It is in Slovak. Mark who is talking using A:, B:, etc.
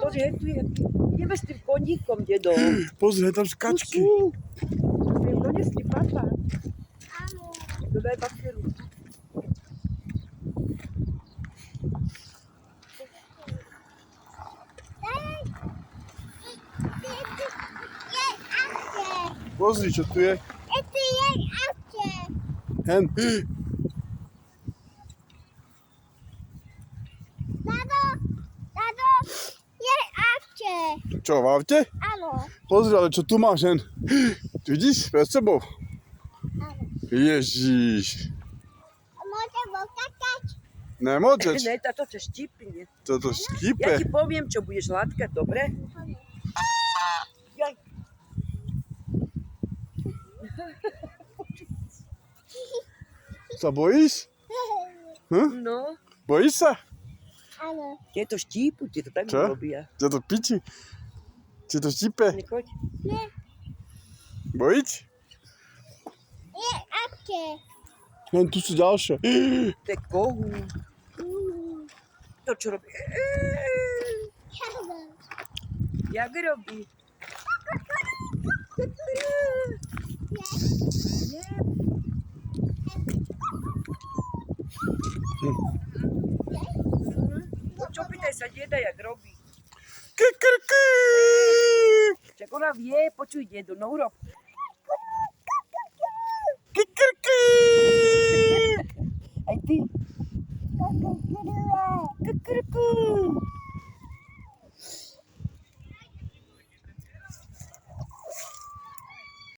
A: Pozri, tu je. Ideme s tým koníkom, dedo.
B: Pozri, tam skačky.
A: To sme im donesli, papa.
C: Áno.
A: Dodaj bakeru.
B: Pozri, čo tu je.
C: Ešte je avče.
B: Hen.
C: Tado, je avče.
B: Čo, v aute?
C: Áno.
B: Pozri, ale čo tu máš, hen? Tu vidíš, pred sebou?
C: Áno.
B: Ježíš.
C: Môžem okakať?
B: Nemôžeš.
A: Ne, táto ťa štípne.
B: Toto
A: Ja
B: štípe.
A: ti poviem, čo budeš hladkať, dobre? Jaj.
B: Sa bojíš? Hm?
A: No,
B: Bojíš sa?
C: Áno.
A: tieto štípu, tieto tak
B: Čo?
A: robia.
B: Ťa to piči? Či to štípe?
A: Nechoď.
C: Ne,
B: Bojiť?
C: je avče.
B: Hen, tu sú ďalšie.
A: To je kohút. To, čo robí. Jak robí? Čo pýtaj sa deda, jak robí?
B: Kikrky!
A: Čak ona vie, počuj dedu, no urob.
B: Kikrky!
A: Aj ty. Kukurku.